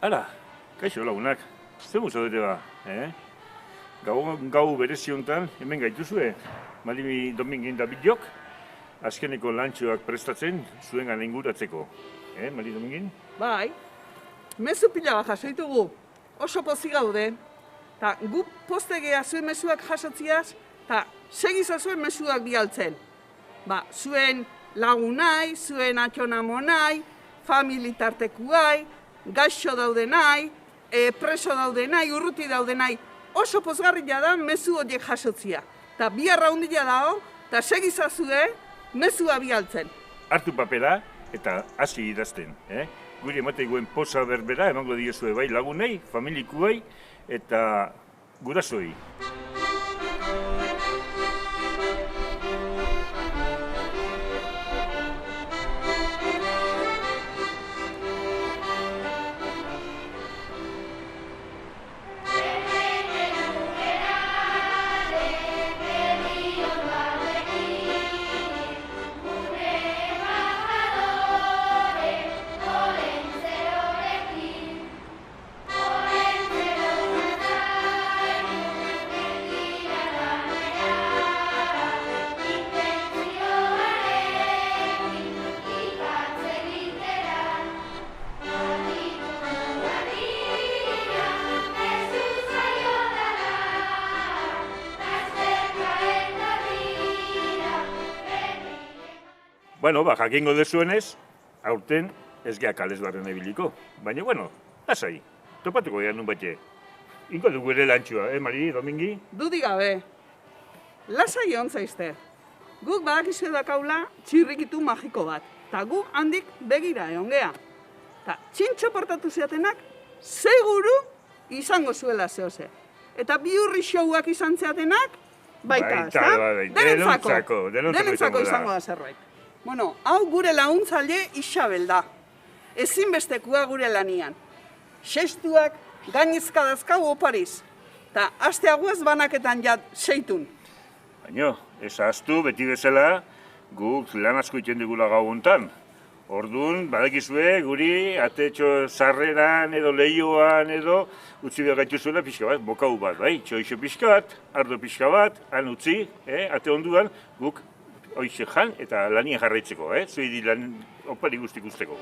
Hala, kaixo lagunak, zer muzo dute ba, Gau berezi honetan, hemen gaituzue, Mari Domingin da Bidjok, azkeneko lantxoak prestatzen zuengan inguratzeko. Mari Domingin? Bai, mezu pila bat jaso ditugu, oso pozik gaude. Ta gu postegea zuen mezuak jasotziaz, eta segiza zuen mezuak bialtzen. Zuen lagunai, zuen atxonamonai, familitartekuai, gaixo daudenai, preso daudenai, urruti daudenai, oso pozgarria da mezu horiek jasotzia. Eta biharra hundila dago, eta segizazue mezua bialtzen. Hartu papera eta hasi idazten. Guri emategoen poza berbera emango diezue bai lagunei, familikuei eta gurasoi. Jakingo dezuenez, aurten ez geha kalez barren ebiliko. Baina, lasai, topatuko gehan nun batxe. Ingo dugu ere lantxua, Mari, Domingi? Dudik gabe, lasai ontzaizte. Guk badakizue dakaula txirrikitu magiko bat, eta gu handik begira egon geha. Eta txintxo portatu zeatenak, seguru izango zuela zehose. Eta bi hurri showak izan zeatenak, baita, denentzako izango da zerbait. Hau gure laguntzaile Isabel da. Ezinbestekua gure lanian. Seistuak gainezka dazkau opariz. Ta aste aguaz banaketan jat seitun. Baina, ez ahaztu beti bezala guk lan asko iten digula gau hontan. Orduan, badakizue guri atetxo sarreran edo lehioan edo utzi behar gaituzuela pixka bat, bokau bat, bai? Txoixo pixka bat, ardo pixka bat, han utzi, ate onduan guk hoize jan eta lanien jarraitzeko, zuedi lan opari guztik usteko.